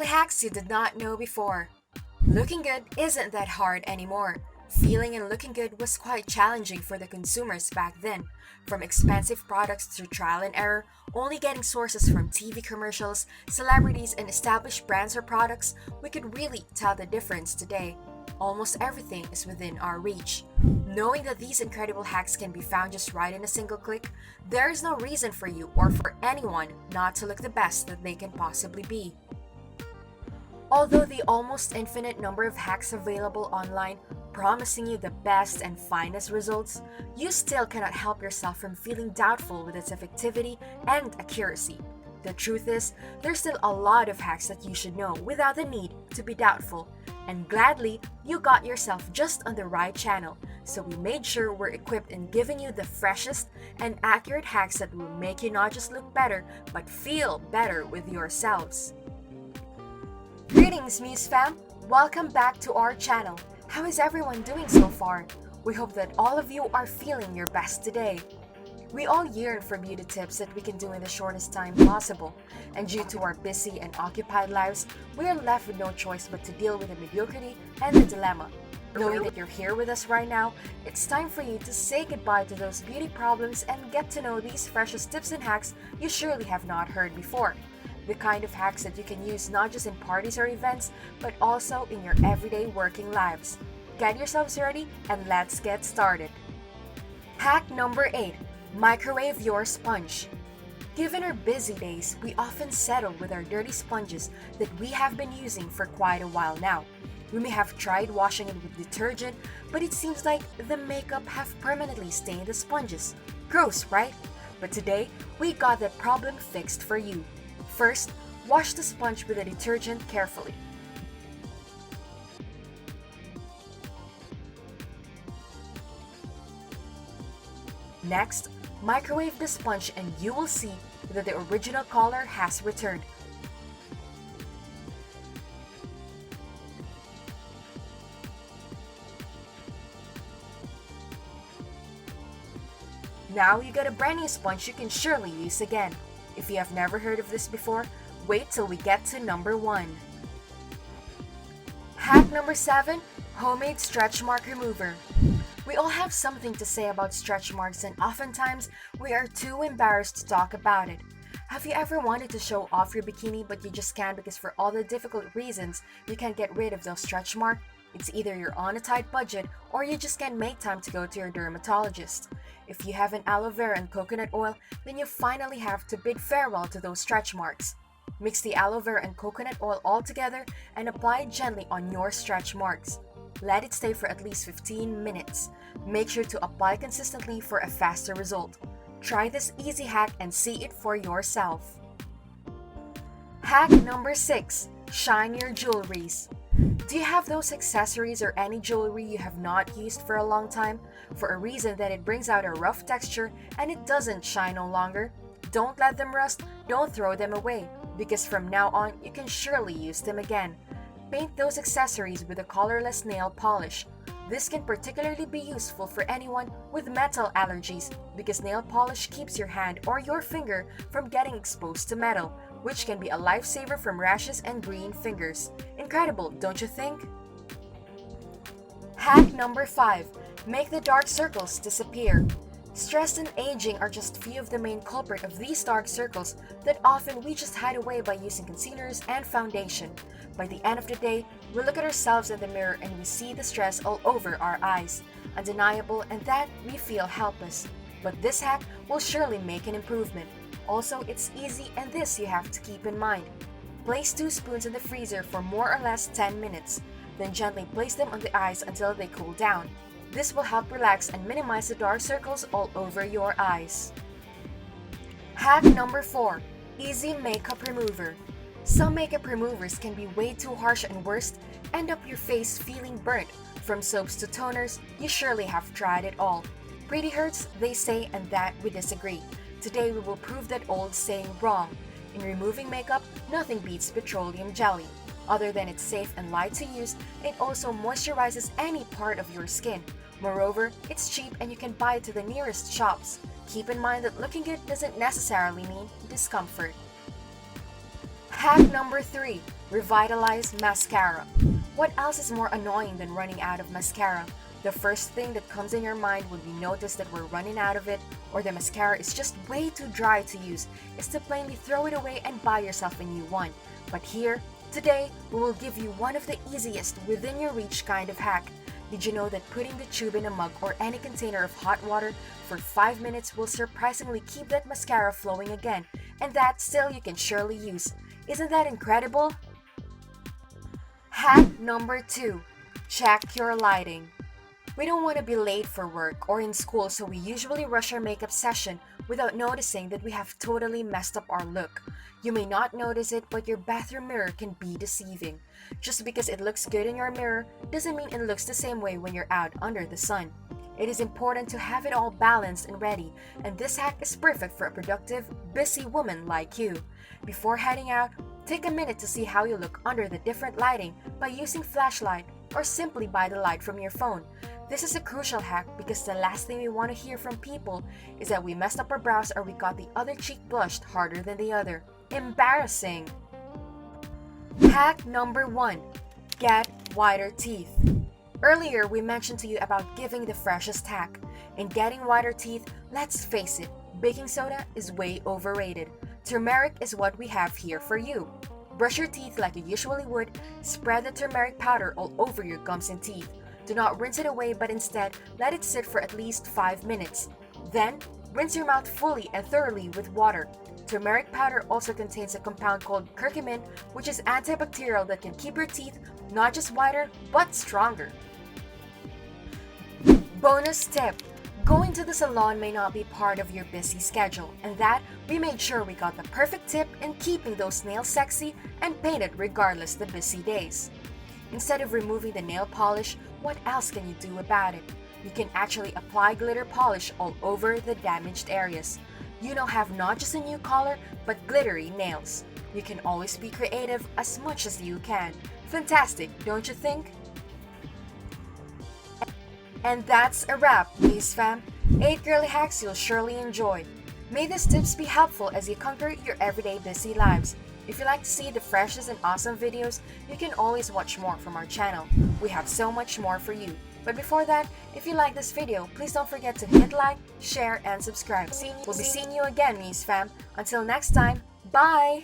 Daily hacks you did not know before. Looking good isn't that hard anymore. Feeling and looking good was quite challenging for the consumers back then. From expensive products to trial and error, only getting sources from TV commercials, celebrities, and established brands or products, we could really tell the difference today. Almost everything is within our reach. Knowing that these incredible hacks can be found just right in a single click, there is no reason for you or for anyone not to look the best that they can possibly be. Although the almost infinite number of hacks available online promising you the best and finest results, you still cannot help yourself from feeling doubtful with its effectivity and accuracy. The truth is, there's still a lot of hacks that you should know without the need to be doubtful. And gladly, you got yourself just on the right channel, so we made sure we're equipped in giving you the freshest and accurate hacks that will make you not just look better, but feel better with yourselves. Greetings, Muze Fam! Welcome back to our channel. How is everyone doing so far? We hope that all of you are feeling your best today. We all yearn for beauty tips that we can do in the shortest time possible, and due to our busy and occupied lives, we are left with no choice but to deal with the mediocrity and the dilemma. Knowing that you're here with us right now, it's time for you to say goodbye to those beauty problems and get to know these freshest tips and hacks you surely have not heard before. The kind of hacks that you can use not just in parties or events, but also in your everyday working lives. Get yourselves ready and let's get started. Hack number 8. Microwave your sponge. Given our busy days, we often settle with our dirty sponges that we have been using for quite a while now. We may have tried washing it with detergent, but it seems like the makeup have permanently stained the sponges. Gross, right? But today, we got that problem fixed for you. First, wash the sponge with a detergent carefully. Next, microwave the sponge and you will see that the original color has returned. Now you got a brand new sponge you can surely use again. If you have never heard of this before, wait till we get to number 1. Hack number 7. Homemade stretch mark remover. We all have something to say about stretch marks and oftentimes we are too embarrassed to talk about it. Have you ever wanted to show off your bikini but you just can't because for all the difficult reasons you can't get rid of those stretch marks? It's either you're on a tight budget or you just can't make time to go to your dermatologist. If you have an aloe vera and coconut oil, then you finally have to bid farewell to those stretch marks. Mix the aloe vera and coconut oil all together and apply it gently on your stretch marks. Let it stay for at least 15 minutes. Make sure to apply consistently for a faster result. Try this easy hack and see it for yourself. Hack number 6. Shine your jewelries. Do you have those accessories or any jewelry you have not used for a long time? For a reason that it brings out a rough texture and it doesn't shine no longer? Don't let them rust, don't throw them away, because from now on you can surely use them again. Paint those accessories with a colorless nail polish. This can particularly be useful for anyone with metal allergies because nail polish keeps your hand or your finger from getting exposed to metal, which can be a lifesaver from rashes and green fingers. Incredible, don't you think? Hack number 5. Make the dark circles disappear. Stress and aging are just few of the main culprit of these dark circles that often we just hide away by using concealers and foundation. By the end of the day, we look at ourselves in the mirror and we see the stress all over our eyes. Undeniable, and that we feel helpless. But this hack will surely make an improvement. Also, it's easy and this you have to keep in mind. Place 2 spoons in the freezer for more or less 10 minutes. Then gently place them on the eyes until they cool down. This will help relax and minimize the dark circles all over your eyes. Hack number 4. Easy makeup remover. Some makeup removers can be way too harsh and worst, end up your face feeling burnt. From soaps to toners, you surely have tried it all. Pretty hurts, they say, and that we disagree. Today we will prove that old saying wrong. In removing makeup, nothing beats petroleum jelly. Other than it's safe and light to use, it also moisturizes any part of your skin. Moreover, it's cheap and you can buy it to the nearest shops. Keep in mind that looking good doesn't necessarily mean discomfort. Hack number 3. Revitalize mascara. What else is more annoying than running out of mascara? The first thing that comes in your mind when we notice that we're running out of it or the mascara is just way too dry to use is to plainly throw it away and buy yourself a new one. But here, today, we will give you one of the easiest within your reach kind of hack. Did you know that putting the tube in a mug or any container of hot water for 5 minutes will surprisingly keep that mascara flowing again, and that still you can surely use? Isn't that incredible? Hack number 2. Check your lighting. We don't want to be late for work or in school, so we usually rush our makeup session without noticing that we have totally messed up our look. You may not notice it, but your bathroom mirror can be deceiving. Just because it looks good in your mirror doesn't mean it looks the same way when you're out under the sun. It is important to have it all balanced and ready, and this hack is perfect for a productive, busy woman like you. Before heading out, take a minute to see how you look under the different lighting by using flashlight or simply by the light from your phone. This is a crucial hack because the last thing we want to hear from people is that we messed up our brows or we got the other cheek blushed harder than the other. Embarrassing! Hack number 1. Get whiter teeth. Earlier, we mentioned to you about giving the freshest hack. In getting whiter teeth, let's face it, baking soda is way overrated. Turmeric is what we have here for you. Brush your teeth like you usually would, spread the turmeric powder all over your gums and teeth. Do not rinse it away, but instead, let it sit for at least 5 minutes. Then, rinse your mouth fully and thoroughly with water. Turmeric powder also contains a compound called curcumin, which is antibacterial that can keep your teeth not just whiter, but stronger. Bonus tip. Going to the salon may not be part of your busy schedule, and that we made sure we got the perfect tip in keeping those nails sexy and painted regardless the busy days. Instead of removing the nail polish, what else can you do about it? You can actually apply glitter polish all over the damaged areas. You now have not just a new color, but glittery nails. You can always be creative as much as you can. Fantastic, don't you think? And that's a wrap, Muze Fam. 8 girly hacks you'll surely enjoy. May these tips be helpful as you conquer your everyday busy lives. If you like to see the freshest and awesome videos, you can always watch more from our channel. We have so much more for you. But before that, if you like this video, please don't forget to hit like, share, and subscribe. We'll be seeing you again, Muze Fam. Until next time, bye!